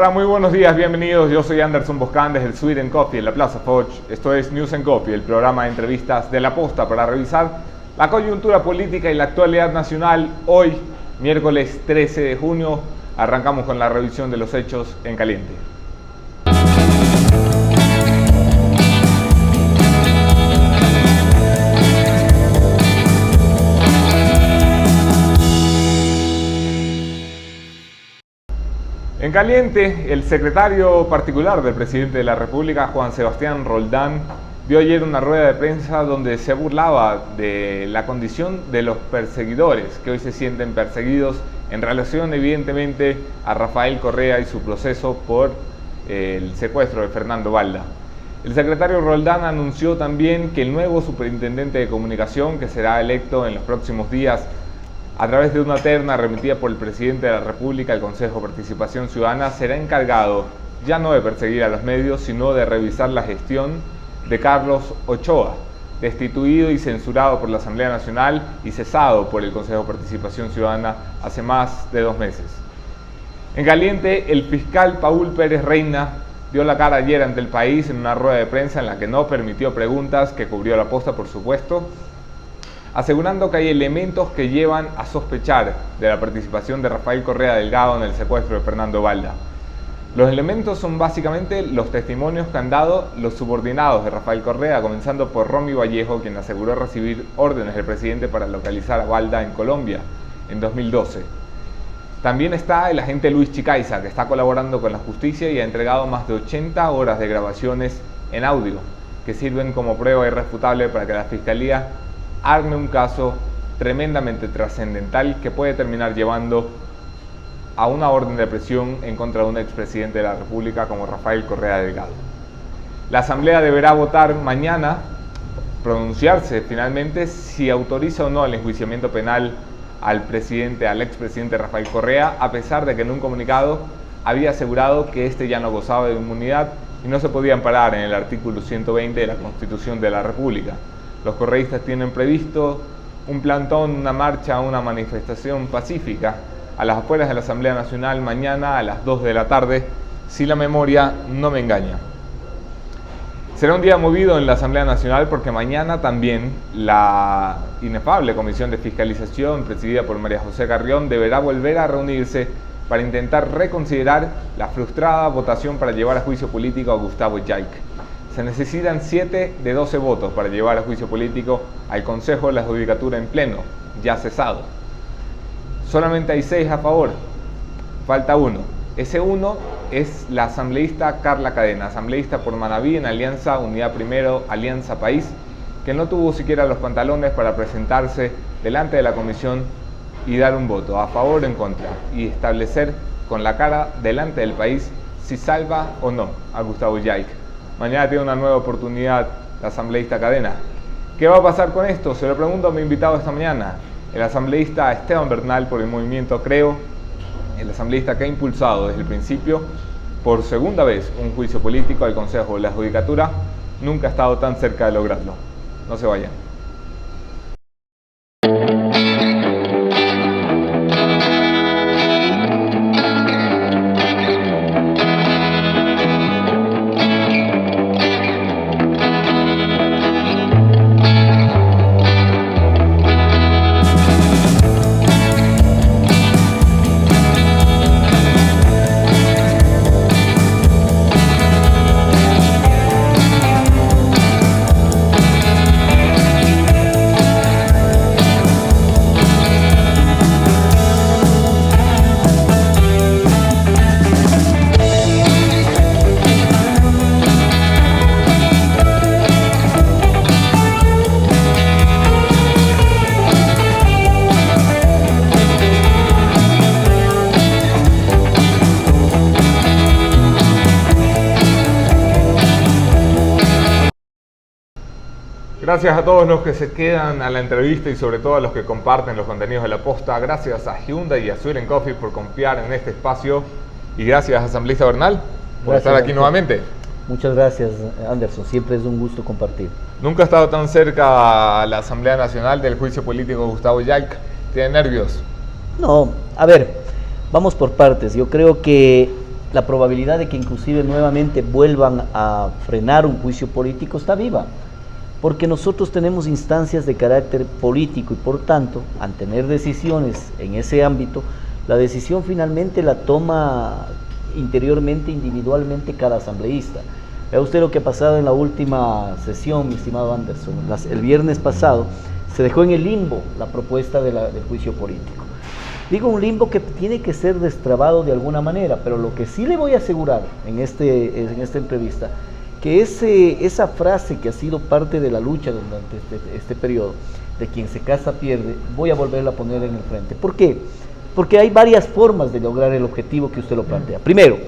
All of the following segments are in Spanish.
Hola, muy buenos días, bienvenidos. Yo soy Anderson Boscan desde el Sweden Coffee en la Plaza Foch. Esto es News and Coffee, el programa de entrevistas de La Posta para revisar la coyuntura política y la actualidad nacional. Hoy, miércoles 13 de junio, arrancamos con la revisión de los hechos en caliente. En caliente, el secretario particular del presidente de la República, Juan Sebastián Roldán, dio ayer una rueda de prensa donde se burlaba de la condición de los perseguidores que hoy se sienten perseguidos en relación evidentemente a Rafael Correa y su proceso por el secuestro de Fernando Balda. El secretario Roldán anunció también que el nuevo superintendente de comunicación, que será electo en los próximos días a través de una terna remitida por el presidente de la República al Consejo de Participación Ciudadana, será encargado ya no de perseguir a los medios, sino de revisar la gestión de Carlos Ochoa, destituido y censurado por la Asamblea Nacional y cesado por el Consejo de Participación Ciudadana hace más de 2 meses. En caliente, el fiscal Paul Pérez Reina dio la cara ayer ante el país en una rueda de prensa en la que no permitió preguntas, que cubrió La Posta por supuesto, asegurando que hay elementos que llevan a sospechar de la participación de Rafael Correa Delgado en el secuestro de Fernando Balda. Los elementos son básicamente los testimonios que han dado los subordinados de Rafael Correa, comenzando por Romy Vallejo, quien aseguró recibir órdenes del presidente para localizar a Balda en Colombia en 2012. También está el agente Luis Chicaiza, que está colaborando con la justicia y ha entregado más de 80 horas de grabaciones en audio, que sirven como prueba irrefutable para que la Fiscalía arme un caso tremendamente trascendental que puede terminar llevando a una orden de prisión en contra de un expresidente de la República como Rafael Correa Delgado. La Asamblea deberá votar mañana, pronunciarse finalmente si autoriza o no el enjuiciamiento penal al expresidente Rafael Correa, a pesar de que en un comunicado había asegurado que este ya no gozaba de inmunidad y no se podía amparar en el artículo 120 de la Constitución de la República. Los correístas tienen previsto un plantón, una marcha, una manifestación pacífica a las afueras de la Asamblea Nacional mañana a las 2 de la tarde, si la memoria no me engaña. Será un día movido en la Asamblea Nacional porque mañana también la inefable Comisión de Fiscalización, presidida por María José Carrión, deberá volver a reunirse para intentar reconsiderar la frustrada votación para llevar a juicio político a Gustavo Yaik. Se necesitan 7 de 12 votos para llevar a juicio político al Consejo de la Judicatura en pleno, ya cesado. Solamente hay 6 a favor, falta 1. Ese 1 es la asambleísta Carla Cadena, asambleísta por Manabí en Alianza Unidad Primero, Alianza País, que no tuvo siquiera los pantalones para presentarse delante de la comisión y dar un voto a favor o en contra y establecer con la cara delante del país si salva o no a Gustavo Yaik. Mañana tiene una nueva oportunidad la asambleísta Cadena. ¿Qué va a pasar con esto? Se lo pregunto a mi invitado esta mañana, el asambleísta Esteban Bernal por el movimiento Creo, el asambleísta que ha impulsado desde el principio por segunda vez un juicio político al Consejo de la Judicatura. Nunca ha estado tan cerca de lograrlo. No se vayan. Gracias a todos los que se quedan a la entrevista y sobre todo a los que comparten los contenidos de La Posta. Gracias a Hyundai y a Sweden Coffee por confiar en este espacio. Y gracias a asambleísta Bernal por estar aquí nuevamente. Muchas gracias, Anderson. Siempre es un gusto compartir. Nunca ha estado tan cerca a la Asamblea Nacional del juicio político de Gustavo Yaik. ¿Tiene nervios? No, a ver, vamos por partes. Yo creo que la probabilidad de que inclusive nuevamente vuelvan a frenar un juicio político está viva, porque nosotros tenemos instancias de carácter político y por tanto, al tener decisiones en ese ámbito, la decisión finalmente la toma interiormente, individualmente cada asambleísta. Vea usted lo que ha pasado en la última sesión, mi estimado Anderson. El viernes pasado se dejó en el limbo la propuesta del juicio político. Digo un limbo que tiene que ser destrabado de alguna manera, pero lo que sí le voy a asegurar en esta entrevista, que esa frase que ha sido parte de la lucha durante este periodo, de quien se casa pierde, voy a volverla a poner en el frente. ¿Por qué? Porque hay varias formas de lograr el objetivo que usted lo plantea. Primero,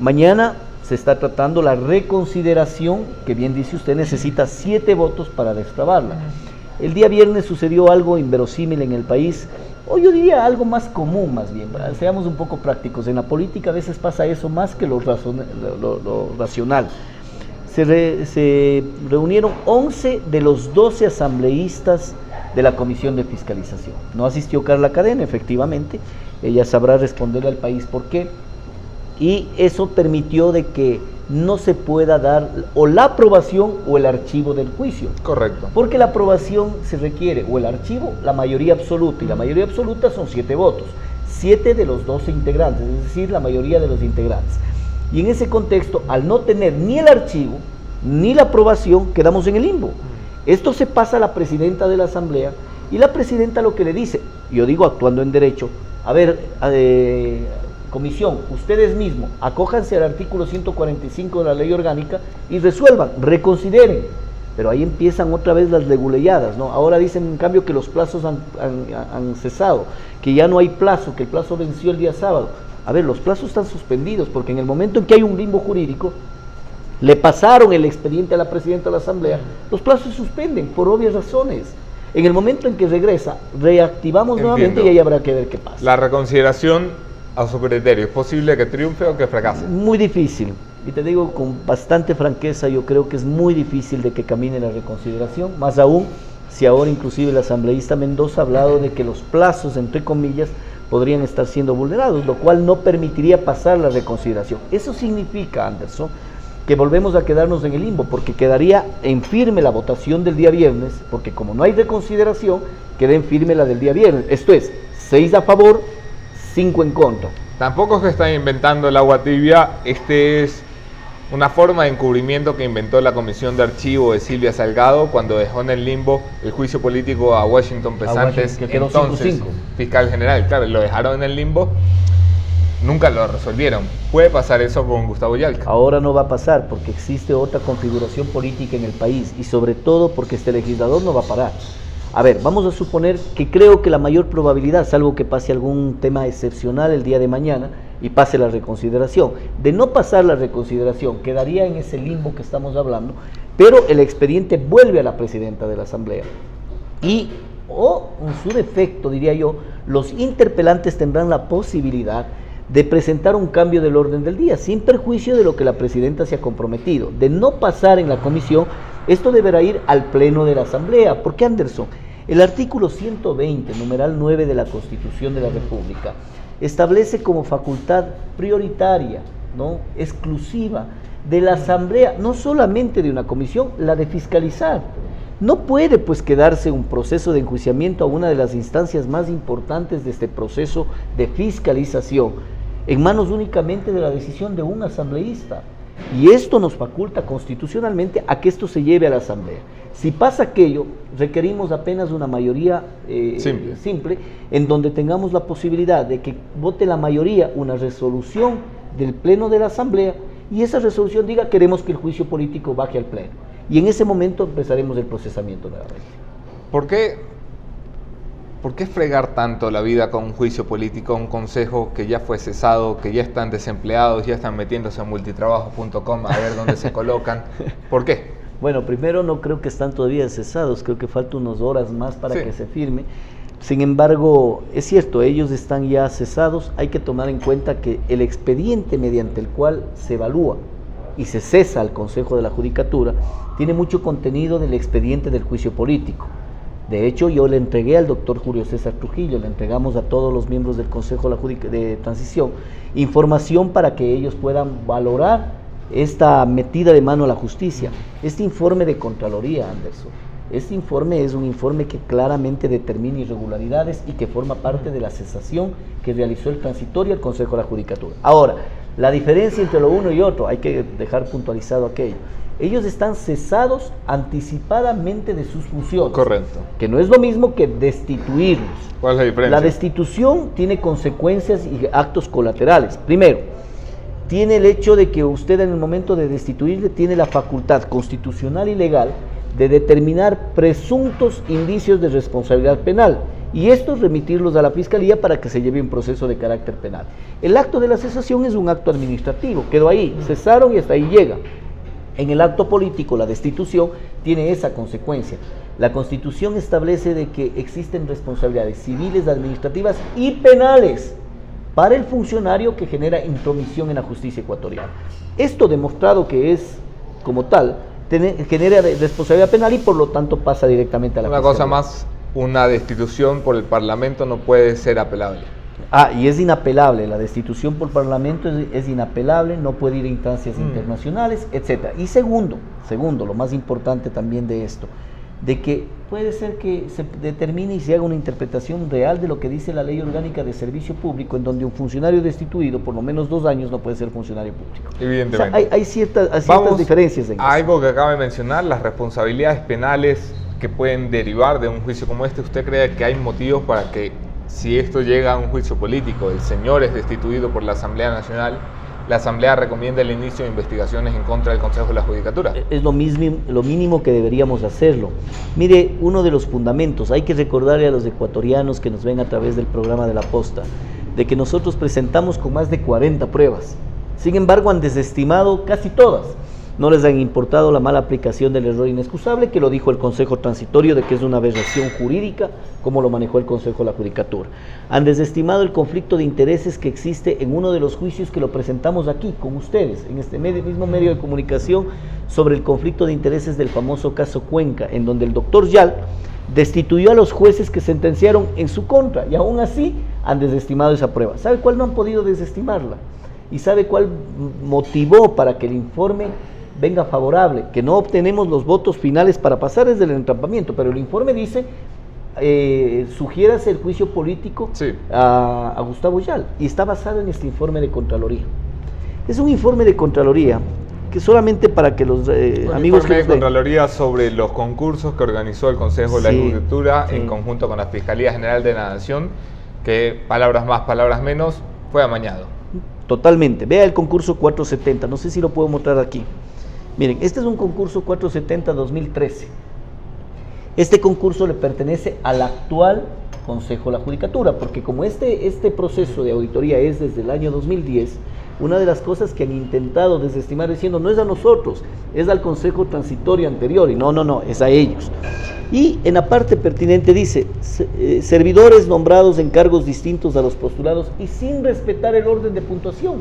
mañana se está tratando la reconsideración, que bien dice usted, necesita 7 votos para destrabarla. El día viernes sucedió algo inverosímil en el país, o yo diría algo más común más bien, seamos un poco prácticos, en la política a veces pasa eso más que lo racional. Se reunieron 11 de los 12 asambleístas de la Comisión de Fiscalización. No asistió Carla Cadena, efectivamente, ella sabrá responderle al país por qué, y eso permitió de que no se pueda dar o la aprobación o el archivo del juicio. Correcto. Porque la aprobación se requiere o el archivo, la mayoría absoluta, y la mayoría absoluta son 7 votos, 7 de los 12 integrantes, es decir, la mayoría de los integrantes. Y en ese contexto, al no tener ni el archivo ni la aprobación, quedamos en el limbo. Esto se pasa a la presidenta de la Asamblea y la presidenta lo que le dice, yo digo actuando en derecho, a ver, comisión, ustedes mismos, acójanse al artículo 145 de la ley orgánica y resuelvan, reconsideren. Pero ahí empiezan otra vez las leguleyadas, ¿no? Ahora dicen en cambio que los plazos han cesado, que ya no hay plazo, que el plazo venció el día sábado. A ver, los plazos están suspendidos porque en el momento en que hay un limbo jurídico, le pasaron el expediente a la presidenta de la Asamblea, los plazos se suspenden por obvias razones. En el momento en que regresa, reactivamos nuevamente y ahí habrá que ver qué pasa. La reconsideración, a su criterio, ¿es posible que triunfe o que fracase? Muy difícil, y te digo con bastante franqueza, yo creo que es muy difícil de que camine la reconsideración, más aún si ahora inclusive el asambleísta Mendoza ha hablado de que los plazos, entre comillas, podrían estar siendo vulnerados, lo cual no permitiría pasar la reconsideración. Eso significa, Anderson, que volvemos a quedarnos en el limbo, porque quedaría en firme la votación del día viernes, porque como no hay reconsideración, queda en firme la del día viernes. Esto es, 6 a favor, 5 en contra. Tampoco es que están inventando el agua tibia, este es una forma de encubrimiento que inventó la Comisión de Archivo de Silvia Salgado cuando dejó en el limbo el juicio político a Washington Pesantes, que quedó entonces 5-5. fiscal general. Claro, lo dejaron en el limbo, nunca lo resolvieron. Puede pasar eso con Gustavo Yalca. Ahora no va a pasar porque existe otra configuración política en el país y sobre todo porque este legislador no va a parar. A ver, vamos a suponer que creo que la mayor probabilidad, salvo que pase algún tema excepcional el día de mañana y pase la reconsideración, de no pasar la reconsideración, quedaría en ese limbo que estamos hablando, pero el expediente vuelve a la presidenta de la Asamblea y, o en su defecto, diría yo, los interpelantes tendrán la posibilidad de presentar un cambio del orden del día, sin perjuicio de lo que la presidenta se ha comprometido. De no pasar en la comisión, esto deberá ir al pleno de la Asamblea. ¿Por qué, Anderson? El artículo 120, numeral 9 de la Constitución de la República, establece como facultad prioritaria, ¿no?, exclusiva de la Asamblea, no solamente de una comisión, la de fiscalizar. No puede pues quedarse un proceso de enjuiciamiento a una de las instancias más importantes de este proceso de fiscalización en manos únicamente de la decisión de un asambleísta. Y esto nos faculta constitucionalmente a que esto se lleve a la Asamblea. Si pasa aquello, requerimos apenas una mayoría simple, en donde tengamos la posibilidad de que vote la mayoría una resolución del Pleno de la Asamblea y esa resolución diga queremos que el juicio político baje al Pleno. Y en ese momento empezaremos el procesamiento nuevamente. ¿Por qué fregar tanto la vida con un juicio político, un consejo que ya fue cesado, que ya están desempleados, ya están metiéndose en multitrabajo.com a ver dónde se colocan? ¿Por qué? Bueno, primero no creo que están todavía cesados, creo que falta unas horas más para que se firme. Sin embargo, es cierto, ellos están ya cesados, hay que tomar en cuenta que el expediente mediante el cual se evalúa y se cesa al Consejo de la Judicatura tiene mucho contenido del expediente del juicio político. De hecho, yo le entregué al doctor Julio César Trujillo, le entregamos a todos los miembros del Consejo de Transición información para que ellos puedan valorar esta metida de mano a la justicia. Este informe de Contraloría, Anderson, este informe es un informe que claramente determina irregularidades y que forma parte de la cesación que realizó el transitorio al Consejo de la Judicatura. Ahora, la diferencia entre lo uno y otro, hay que dejar puntualizado aquello. Ellos están cesados anticipadamente de sus funciones. Correcto. Que no es lo mismo que destituirlos. ¿Cuál es la diferencia? La destitución tiene consecuencias y actos colaterales. Primero, tiene el hecho de que usted en el momento de destituirle tiene la facultad constitucional y legal de determinar presuntos indicios de responsabilidad penal y estos remitirlos a la Fiscalía para que se lleve un proceso de carácter penal. El acto de la cesación es un acto administrativo, quedó ahí, cesaron y hasta ahí llega. En el acto político, la destitución tiene esa consecuencia. La Constitución establece de que existen responsabilidades civiles, administrativas y penales para el funcionario que genera intromisión en la justicia ecuatoriana. Esto demostrado que es como tal, genera responsabilidad penal y por lo tanto pasa directamente a la Fiscalía. Una cosa más, una destitución por el Parlamento no puede ser apelable. Y es inapelable, la destitución por Parlamento es inapelable, no puede ir a instancias internacionales, etc. Y segundo, lo más importante también de esto, de que puede ser que se determine y se haga una interpretación real de lo que dice la Ley Orgánica de Servicio Público, en donde un funcionario destituido por lo menos 2 años no puede ser funcionario público. Evidentemente. O sea, hay ciertas diferencias en eso. Algo que acaba de mencionar, las responsabilidades penales que pueden derivar de un juicio como este. ¿Usted cree que hay motivos para que, si esto llega a un juicio político, el señor es destituido por la Asamblea Nacional, la Asamblea recomienda el inicio de investigaciones en contra del Consejo de la Judicatura? Es lo mínimo que deberíamos hacerlo. Mire, uno de los fundamentos, hay que recordarle a los ecuatorianos que nos ven a través del programa de La Posta, de que nosotros presentamos con más de 40 pruebas. Sin embargo, han desestimado casi todas. No les han importado la mala aplicación del error inexcusable, que lo dijo el Consejo Transitorio, de que es una aberración jurídica, como lo manejó el Consejo de la Judicatura. Han desestimado el conflicto de intereses que existe en uno de los juicios que lo presentamos aquí, con ustedes, en este mismo medio de comunicación, sobre el conflicto de intereses del famoso caso Cuenca, en donde el doctor Yal destituyó a los jueces que sentenciaron en su contra, y aún así han desestimado esa prueba. ¿Sabe cuál no han podido desestimarla? ¿Y sabe cuál motivó para que el informe venga favorable? Que no obtenemos los votos finales para pasar desde el entrampamiento, pero el informe dice, sugiérase el juicio político a Gustavo Yal, y está basado en este informe de Contraloría. Es un informe de Contraloría que solamente para que los amigos que de Contraloría sobre los concursos que organizó el Consejo de la Judicatura en conjunto con la Fiscalía General de la Nación, que palabras más, palabras menos, fue amañado. Totalmente. Vea el concurso 470, no sé si lo puedo mostrar aquí. Miren, este es un concurso 470-2013. Este concurso le pertenece al actual Consejo de la Judicatura, porque como este proceso de auditoría es desde el año 2010, una de las cosas que han intentado desestimar diciendo, no es a nosotros, es al Consejo Transitorio anterior, y no, es a ellos. Y en la parte pertinente dice, servidores nombrados en cargos distintos a los postulados y sin respetar el orden de puntuación.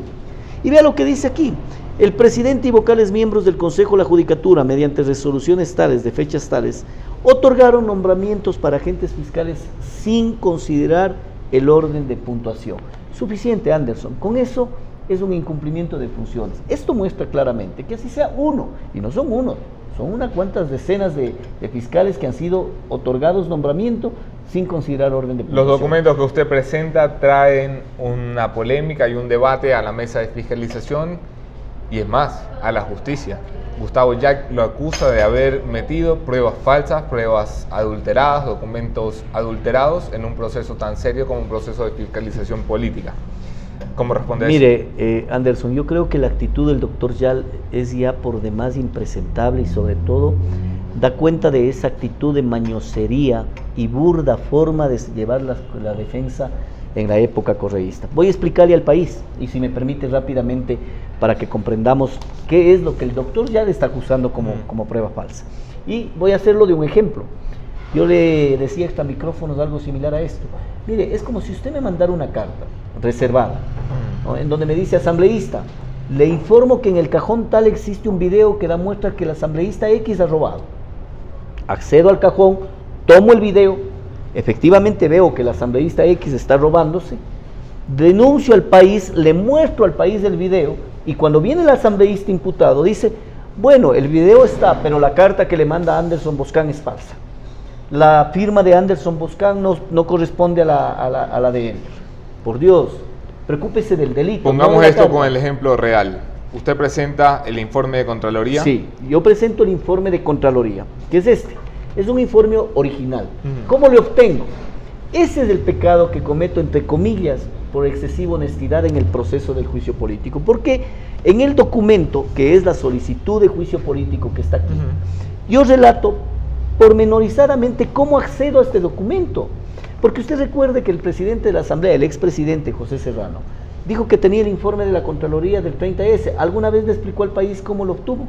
Y vea lo que dice aquí: el presidente y vocales miembros del Consejo de la Judicatura, mediante resoluciones tales, de fechas tales, otorgaron nombramientos para agentes fiscales sin considerar el orden de puntuación. Suficiente, Anderson. Con eso es un incumplimiento de funciones. Esto muestra claramente que así sea uno, y no son uno, son unas cuantas decenas de fiscales que han sido otorgados nombramiento sin considerar orden de puntuación. Los documentos que usted presenta traen una polémica y un debate a la mesa de fiscalización, y es más, a la justicia. Gustavo Yal lo acusa de haber metido pruebas falsas, pruebas adulteradas, documentos adulterados en un proceso tan serio como un proceso de fiscalización política. ¿Cómo responde a eso? Mire, Anderson, yo creo que la actitud del doctor Yal es ya por demás impresentable, y sobre todo da cuenta de esa actitud de mañosería y burda forma de llevar la defensa en la época correísta. Voy a explicarle al país, y si me permite rápidamente, para que comprendamos qué es lo que el doctor Yal está acusando como prueba falsa. Y voy a hacerlo de un ejemplo. Yo le decía extra micrófonos algo similar a esto. Mire, es como si usted me mandara una carta reservada, ¿no?, en donde me dice: asambleísta, le informo que en el cajón tal existe un video que da muestra que el asambleísta X ha robado. Accedo al cajón, tomo el video, efectivamente veo que el asambleísta X está robándose, denuncio al país, le muestro al país el video, y cuando viene el asambleísta imputado dice, bueno, el video está, pero la carta que le manda Anderson Boscan es falsa. La firma de Anderson Boscan no corresponde a la de él. Por Dios, preocúpese del delito. Pongamos no de esto carta. con el ejemplo real. Usted presenta el informe de Contraloría. Sí, yo presento el informe de Contraloría, que es este. Es un informe original. ¿Cómo lo obtengo? Ese es el pecado que cometo, entre comillas, por excesiva honestidad en el proceso del juicio político. Porque en el documento, que es la solicitud de juicio político que está aquí, yo relato pormenorizadamente cómo accedo a este documento. Porque usted recuerde que el presidente de la Asamblea, el expresidente José Serrano, dijo que tenía el informe de la Contraloría del 30S. ¿Alguna vez le explicó al país cómo lo obtuvo?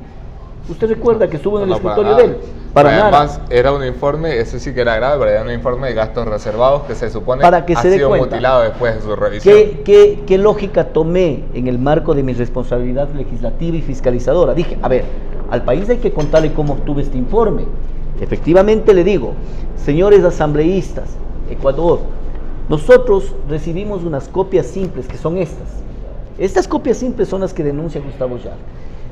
¿Usted recuerda que estuvo en el escritorio de él? Para además, nada. Era un informe, eso sí que era grave, pero era un informe de gastos reservados que se supone para que ha se sido cuenta mutilado después de su revisión. ¿Qué lógica tomé en el marco de mi responsabilidad legislativa y fiscalizadora? Dije, a ver, al país hay que contarle cómo obtuve este informe. Efectivamente le digo, señores asambleístas, Ecuador, nosotros recibimos unas copias simples que son estas. Estas copias simples son las que denuncia Gustavo Yal.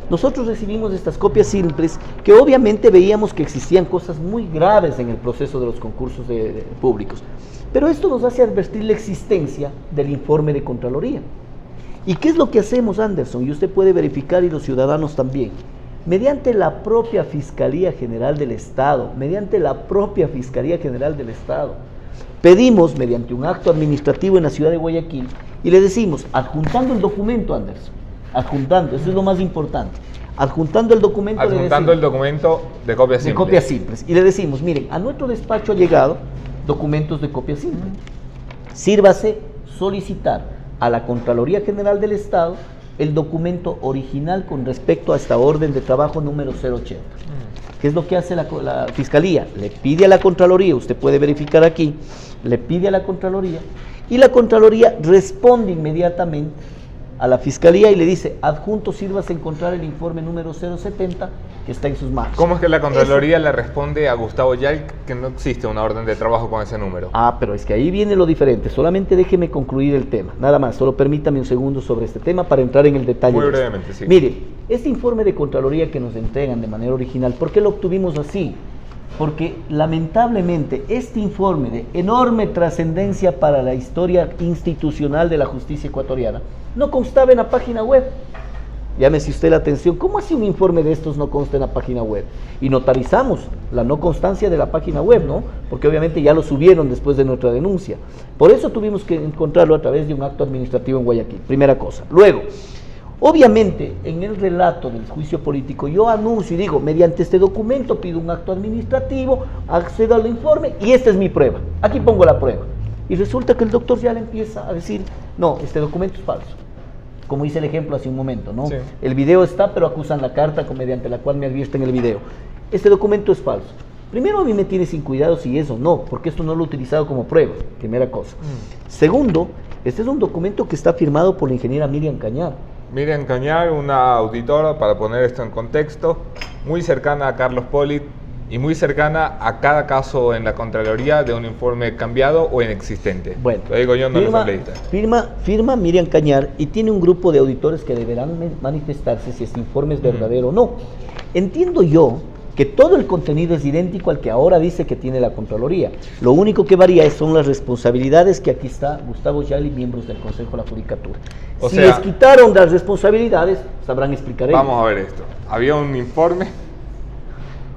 Nosotros recibimos estas copias simples que obviamente veíamos que existían cosas muy graves en el proceso de los concursos públicos. Pero esto nos hace advertir la existencia del informe de Contraloría. ¿Y qué es lo que hacemos, Anderson? Y usted puede verificar, y los ciudadanos también. Mediante la propia Fiscalía General del Estado, pedimos, mediante un acto administrativo en la ciudad de Guayaquil, y le decimos, adjuntando el documento, Anderson, eso es lo más importante, adjuntando el documento de copias simples. Y le decimos, miren, a nuestro despacho ha llegado documentos de copia simple. Sírvase solicitar a la Contraloría General del Estado el documento original con respecto a esta orden de trabajo número 080. ¿Qué es lo que hace la Fiscalía? Le pide a la Contraloría, usted puede verificar aquí, le pide a la Contraloría, y la Contraloría responde inmediatamente a la Fiscalía y le dice, adjunto, sírvase a encontrar el informe número 070 que está en sus manos. ¿Cómo es que la Contraloría le responde a Gustavo Yal que no existe una orden de trabajo con ese número? Pero es que ahí viene lo diferente. Solamente déjeme concluir el tema. Nada más, solo permítame un segundo sobre este tema para entrar en el detalle. Muy brevemente, sí. Mire, este informe de Contraloría que nos entregan de manera original, ¿por qué lo obtuvimos así? Porque lamentablemente este informe de enorme trascendencia para la historia institucional de la justicia ecuatoriana no constaba en la página web. Llámese usted la atención, ¿cómo así un informe de estos no consta en la página web? Y notarizamos la no constancia de la página web, ¿no? Porque obviamente ya lo subieron después de nuestra denuncia. Por eso tuvimos que encontrarlo a través de un acto administrativo en Guayaquil, primera cosa. Luego, obviamente, en el relato del juicio político, yo anuncio y digo, mediante este documento pido un acto administrativo, accedo al informe y esta es mi prueba. Aquí pongo la prueba. Y resulta que el doctor ya le empieza a decir, no, este documento es falso. Como hice el ejemplo hace un momento, ¿no? Sí. El video está, pero acusan la carta mediante la cual me advierten el video. Este documento es falso. Primero, a mí me tiene sin cuidado si es o no, porque esto no lo he utilizado como prueba, primera cosa. Segundo, este es un documento que está firmado por la ingeniera Miriam Cañar. Miriam Cañar, una auditora, para poner esto en contexto, muy cercana a Carlos Polit y muy cercana a cada caso en la Contraloría de un informe cambiado o inexistente. Bueno, lo digo yo, no los asambleístas. Firma Miriam Cañar y tiene un grupo de auditores que deberán manifestarse si este informe es verdadero o no. Entiendo yo que todo el contenido es idéntico al que ahora dice que tiene la Contraloría. Lo único que varía son las responsabilidades que aquí está Gustavo Yal y miembros del Consejo de la Judicatura. Si les quitaron las responsabilidades, sabrán explicar ellos. Vamos a ver esto. Había un informe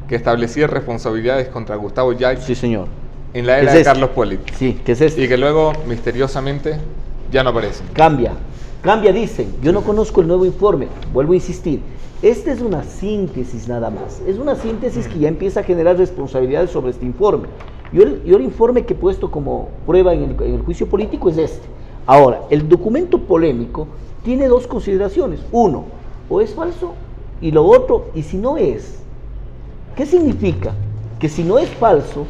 que establecía responsabilidades contra Gustavo Yal. Sí, señor. En la era de Carlos Polit. Sí, que es este. Y que luego, misteriosamente, ya no aparece. Cambia, dicen. Yo no conozco el nuevo informe. Vuelvo a insistir. Esta es una síntesis nada más. Es una síntesis que ya empieza a generar responsabilidades sobre este informe. Yo el informe que he puesto como prueba en el juicio político es este. Ahora, el documento polémico tiene dos consideraciones. Uno, o es falso, y lo otro, y si no es. ¿Qué significa? Que si no es falso,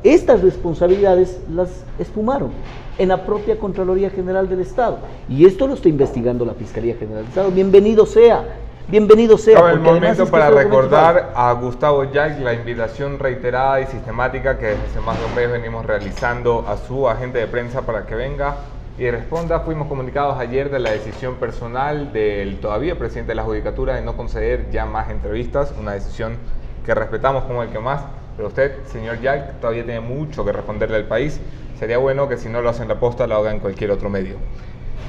estas responsabilidades las esfumaron en la propia Contraloría General del Estado. Y esto lo está investigando la Fiscalía General del Estado. Bienvenido sea. bienvenido sea. Estaba el momento para recordar a Gustavo Yalc la invitación reiterada y sistemática que desde hace más de un mes venimos realizando a su agente de prensa para que venga y responda. Fuimos comunicados ayer de la decisión personal del todavía presidente de la Judicatura de no conceder ya más entrevistas, una decisión que respetamos como el que más, pero usted, señor Yalc, todavía tiene mucho que responderle al país. Sería bueno que si no lo hace en la posta, lo haga en cualquier otro medio.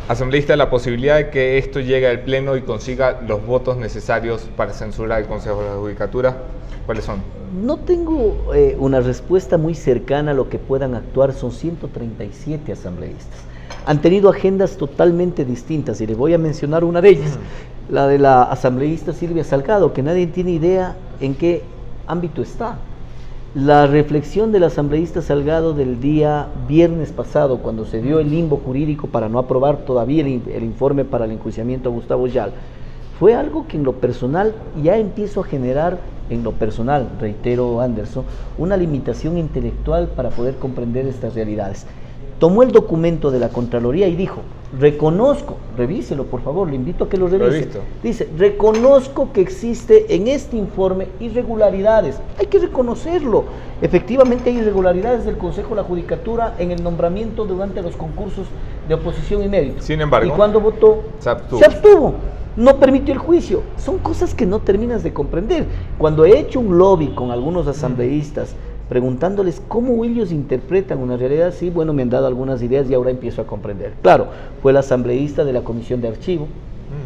Asambleísta, la posibilidad de que esto llegue al Pleno y consiga los votos necesarios para censurar el Consejo de la Judicatura, ¿cuáles son? No tengo una respuesta muy cercana a lo que puedan actuar. Son 137 asambleístas. Han tenido agendas totalmente distintas y les voy a mencionar una de ellas, la de la asambleísta Silvia Salgado, que nadie tiene idea en qué ámbito está. La reflexión del asambleísta Salgado del día viernes pasado, cuando se dio el limbo jurídico para no aprobar todavía el informe para el enjuiciamiento a Gustavo Yalc, fue algo que en lo personal ya empiezo a generar, en lo personal, reitero Anderson, una limitación intelectual para poder comprender estas realidades. Tomó el documento de la Contraloría y dijo, reconozco, revíselo por favor, le invito a que lo revise. Dice, reconozco que existe en este informe irregularidades, hay que reconocerlo. Efectivamente hay irregularidades del Consejo de la Judicatura en el nombramiento durante los concursos de oposición y mérito. Sin embargo, y cuando votó, se abstuvo. No permitió el juicio. Son cosas que no terminas de comprender. Cuando he hecho un lobby con algunos asambleístas, preguntándoles cómo ellos interpretan una realidad, sí, bueno, me han dado algunas ideas y ahora empiezo a comprender. Claro, fue el asambleísta de la Comisión de Archivo,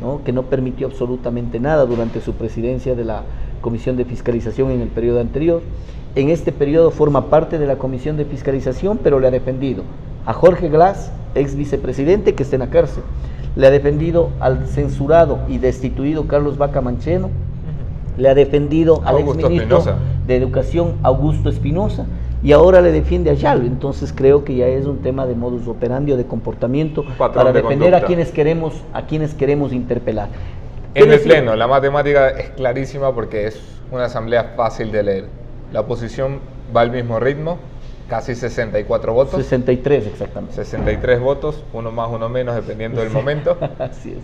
¿no?, que no permitió absolutamente nada durante su presidencia de la Comisión de Fiscalización en el periodo anterior. En este periodo forma parte de la Comisión de Fiscalización, pero le ha defendido a Jorge Glass, ex vicepresidente, que está en la cárcel. Le ha defendido al censurado y destituido Carlos Vaca Mancheno. Le ha defendido al exministro de Educación Augusto Espinosa y ahora le defiende a Yalc. Entonces creo que ya es un tema de modus operandi o de comportamiento para defender a quienes queremos interpelar. En el Pleno, la matemática es clarísima porque es una asamblea fácil de leer. La oposición va al mismo ritmo, casi 64 votos. 63 exactamente. 63 votos, uno más, uno menos, dependiendo del momento. Así es.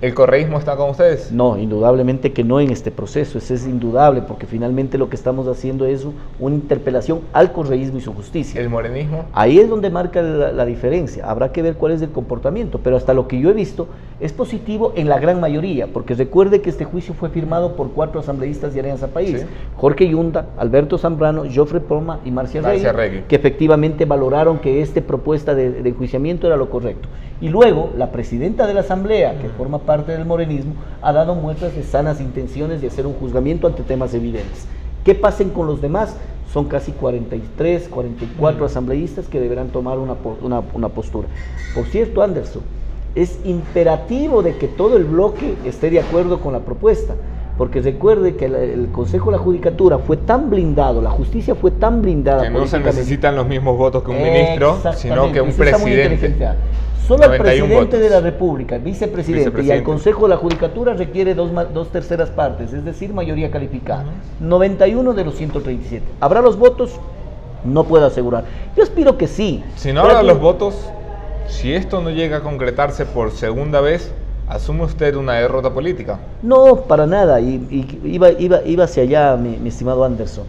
¿El correísmo está con ustedes? No, indudablemente que no en este proceso, eso es indudable, porque finalmente lo que estamos haciendo es una interpelación al correísmo y su justicia. ¿El morenismo? Ahí es donde marca la diferencia, habrá que ver cuál es el comportamiento, pero hasta lo que yo he visto es positivo en la gran mayoría, porque recuerde que este juicio fue firmado por 4 asambleístas de Alianza País, ¿sí? Jorge Yunda, Alberto Zambrano, Jofre Poma y Marcia Regui, que efectivamente valoraron que esta propuesta de enjuiciamiento era lo correcto. Y luego, la presidenta de la Asamblea, que forma parte del morenismo, ha dado muestras de sanas intenciones de hacer un juzgamiento ante temas evidentes. ¿Qué pasen con los demás? Son casi 43, 44 asambleístas que deberán tomar una postura. Por cierto, Anderson, es imperativo de que todo el bloque esté de acuerdo con la propuesta, porque recuerde que el Consejo de la Judicatura fue tan blindado, la justicia fue tan blindada. Que no se necesitan los mismos votos que un ministro, sino que un presidente. Solo el presidente de la República, el vicepresidente y el Consejo de la Judicatura requiere dos terceras partes, es decir, mayoría calificada. 91 de los 137. ¿Habrá los votos? No puedo asegurar. Yo aspiro que sí. Si no habrá los votos, si esto no llega a concretarse por segunda vez, ¿asume usted una derrota política? No, para nada. Iba hacia allá, mi estimado Anderson.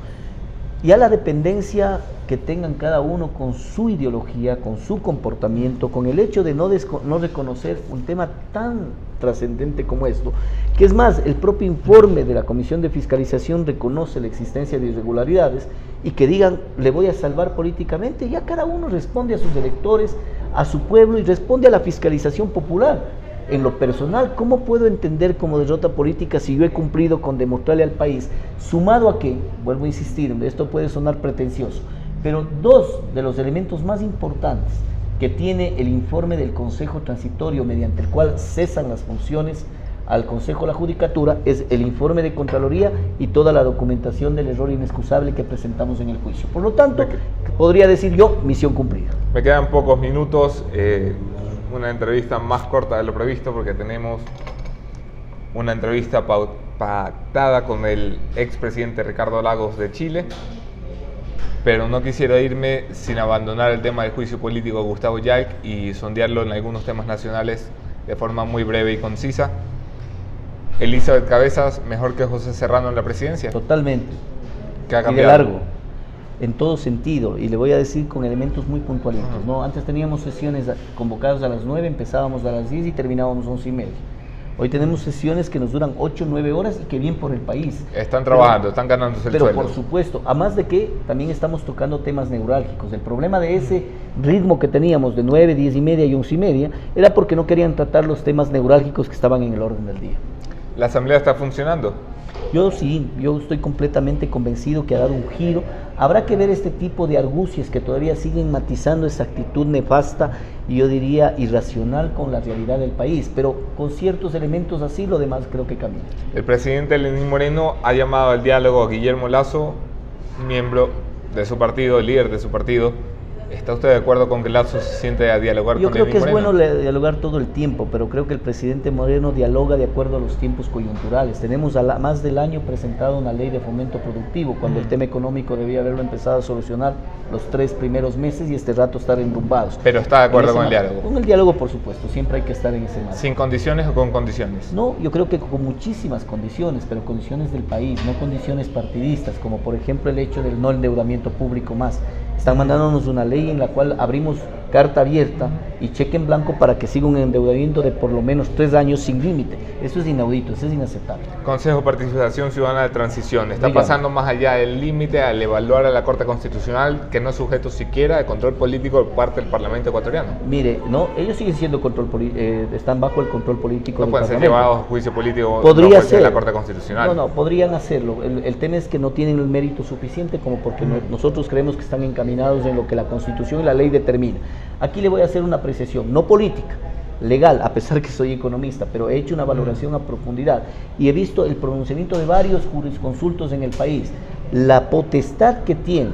Ya la dependencia que tengan cada uno con su ideología, con su comportamiento, con el hecho de no reconocer un tema tan trascendente como esto, que es más, el propio informe de la Comisión de Fiscalización reconoce la existencia de irregularidades, y que digan, le voy a salvar políticamente, ya cada uno responde a sus electores, a su pueblo, y responde a la fiscalización popular. En lo personal, ¿cómo puedo entender como derrota política si yo he cumplido con demostrarle al país, sumado a que, vuelvo a insistir, esto puede sonar pretencioso, pero 2 de los elementos más importantes que tiene el informe del Consejo Transitorio, mediante el cual cesan las funciones al Consejo de la Judicatura, es el informe de Contraloría y toda la documentación del error inexcusable que presentamos en el juicio. Por lo tanto, podría decir yo, misión cumplida. Me quedan pocos minutos, una entrevista más corta de lo previsto, porque tenemos una entrevista pactada con el expresidente Ricardo Lagos de Chile, pero no quisiera irme sin abandonar el tema del juicio político de Gustavo Yalc y sondearlo en algunos temas nacionales de forma muy breve y concisa. Elizabeth Cabezas mejor que José Serrano en la presidencia. Totalmente. ¿Qué ha Y de cambiado? largo, en todo sentido, y le voy a decir con elementos muy puntualitos, ¿no? Antes teníamos sesiones convocadas a las 9, empezábamos a las 10 y terminábamos 11:30. Hoy tenemos sesiones que nos duran 8 o 9 horas y que bien por el país. Están trabajando, están ganándose el Pero sueldo. por supuesto, además de que también estamos tocando temas neurálgicos. El problema de ese ritmo que teníamos de 9, 10:30 y 11:30 era porque no querían tratar los temas neurálgicos que estaban en el orden del día. ¿La asamblea está funcionando? Yo sí, yo estoy completamente convencido que ha dado un giro. Habrá que ver este tipo de argucias que todavía siguen matizando esa actitud nefasta y yo diría irracional con la realidad del país, pero con ciertos elementos así, lo demás creo que camina. El presidente Lenín Moreno ha llamado al diálogo a Guillermo Lasso, miembro de su partido, líder de su partido. ¿Está usted de acuerdo con que Lasso se siente a dialogar Yo con creo Lenín que es Moreno? bueno dialogar todo el tiempo, pero creo que el presidente Moreno dialoga de acuerdo a los tiempos coyunturales. Tenemos más del año presentado una ley de fomento productivo, cuando el tema económico debía haberlo empezado a solucionar los 3 primeros meses y este rato estar enrumbados. Pero está de acuerdo En ese con el diálogo. Con el diálogo, por supuesto, siempre hay que estar en ese marco. ¿Sin condiciones o con condiciones? No, yo creo que con muchísimas condiciones, pero condiciones del país, no condiciones partidistas, como por ejemplo el hecho del no endeudamiento público más. Están mandándonos una ley en la cual abrimos carta abierta y cheque en blanco para que siga un endeudamiento de por lo menos 3 años sin límite. Eso es inaudito, eso es inaceptable. Consejo de Participación Ciudadana de Transición. Está Dígame. pasando más allá del límite al evaluar a la Corte Constitucional, que no es sujeto siquiera de control político por parte del Parlamento ecuatoriano. Mire, no, ellos siguen siendo están bajo el control político No del pueden ser Parlamento. llevados a juicio político Podría no puede ser la Corte Constitucional. No, podrían hacerlo. El tema es que no tienen el mérito suficiente como porque nosotros creemos que están encaminados en lo que la Constitución y la ley determina. Aquí le voy a hacer una apreciación, no política, legal, a pesar que soy economista, pero he hecho una valoración a profundidad y he visto el pronunciamiento de varios jurisconsultos en el país. La potestad que tiene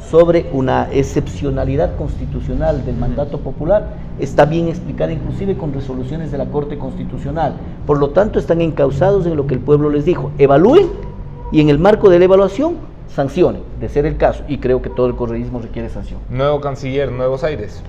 sobre una excepcionalidad constitucional del mandato popular está bien explicada inclusive con resoluciones de la Corte Constitucional. Por lo tanto, están encausados en lo que el pueblo les dijo. Evalúen y en el marco de la evaluación sancionen, de ser el caso, y creo que todo el correísmo requiere sanción. Nuevo canciller, nuevos aires.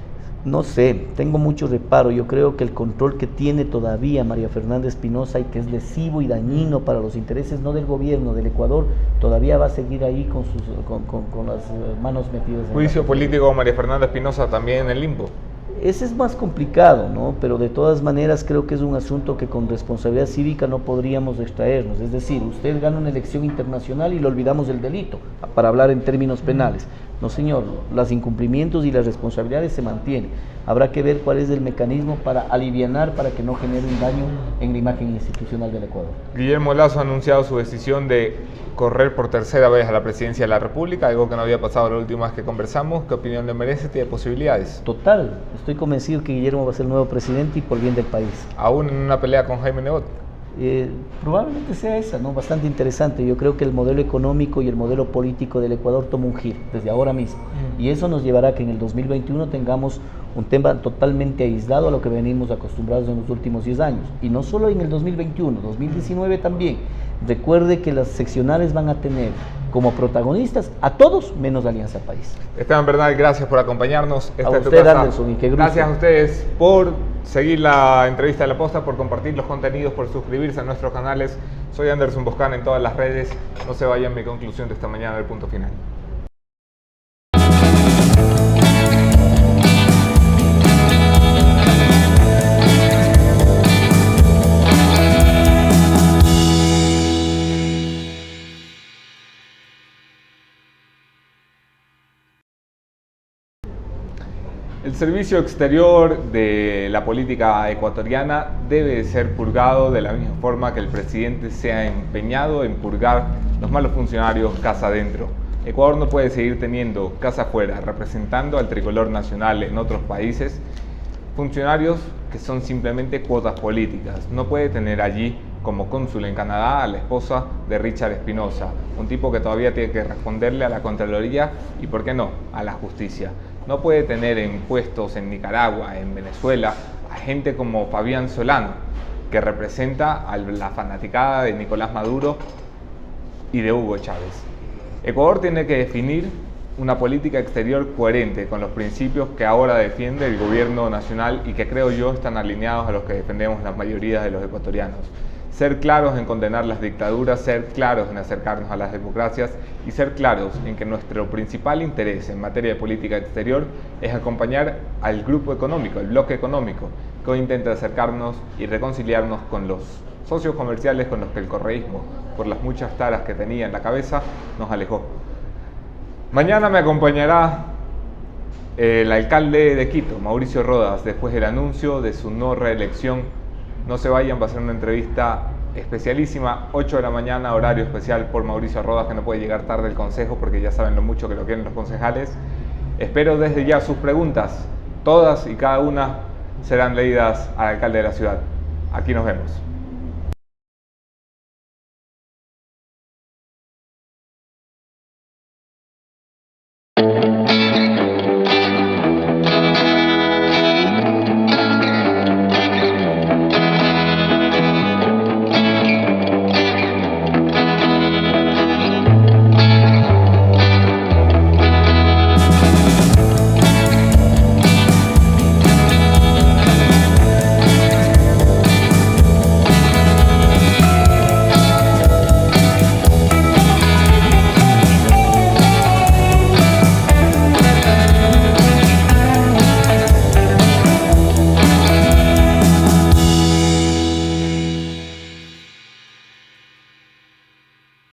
No sé, tengo mucho reparo. Yo creo que el control que tiene todavía María Fernanda Espinosa y que es lesivo y dañino para los intereses no del gobierno, del Ecuador, todavía va a seguir ahí con las manos metidas en Juicio político a María Fernanda Espinosa también en el limbo. Ese es más complicado, ¿no? Pero de todas maneras creo que es un asunto que con responsabilidad cívica no podríamos extraernos. Es decir, usted gana una elección internacional y le olvidamos del delito, para hablar en términos penales. No, señor, los incumplimientos y las responsabilidades se mantienen. Habrá que ver cuál es el mecanismo para alivianar, para que no genere un daño en la imagen institucional del Ecuador. Guillermo Lasso ha anunciado su decisión de correr por tercera vez a la presidencia de la República, algo que no había pasado la última vez que conversamos. ¿Qué opinión le merece? ¿Tiene posibilidades? Total, estoy convencido que Guillermo va a ser el nuevo presidente y por bien del país. Aún en una pelea con Jaime Nebot. Probablemente sea esa, ¿no? Bastante interesante. Yo creo que el modelo económico y el modelo político del Ecuador toma un giro desde ahora mismo. Y eso nos llevará a que en el 2021 tengamos un tema totalmente aislado a lo que venimos acostumbrados en los últimos 10 años. Y no solo en el 2021, 2019 también. Recuerde que las seccionales van a tener como protagonistas a todos menos Alianza País. Esteban Bernal, gracias por acompañarnos. A usted, Anderson, y qué gusto. Gracias a ustedes por seguir la entrevista de La Posta, por compartir los contenidos, por suscribirse a nuestros canales. Soy Anderson Boscan en todas las redes. No se vayan, mi conclusión de esta mañana del Punto Final. El servicio exterior de la política ecuatoriana debe ser purgado de la misma forma que el presidente se ha empeñado en purgar los malos funcionarios casa adentro. Ecuador no puede seguir teniendo casa afuera, representando al tricolor nacional en otros países, funcionarios que son simplemente cuotas políticas. No puede tener allí como cónsul en Canadá a la esposa de Richard Espinosa, un tipo que todavía tiene que responderle a la Contraloría y, ¿por qué no?, a la justicia. No puede tener en puestos en Nicaragua, en Venezuela, a gente como Fabián Solano, que representa a la fanaticada de Nicolás Maduro y de Hugo Chávez. Ecuador tiene que definir una política exterior coherente con los principios que ahora defiende el gobierno nacional y que creo yo están alineados a los que defendemos la mayoría de los ecuatorianos. ser claros en condenar las dictaduras, ser claros en acercarnos a las democracias y ser claros en que nuestro principal interés en materia de política exterior es acompañar al grupo económico, el bloque económico, que hoy intenta acercarnos y reconciliarnos con los socios comerciales con los que el correísmo, por las muchas taras que tenía en la cabeza, nos alejó. Mañana me acompañará el alcalde de Quito, Mauricio Rodas, después del anuncio de su no reelección. No se vayan, va a ser una entrevista especialísima, 8 de la mañana, horario especial por Mauricio Rodas, que no puede llegar tarde el consejo porque ya saben lo mucho que lo quieren los concejales. Espero desde ya sus preguntas, todas y cada una serán leídas al alcalde de la ciudad. Aquí nos vemos.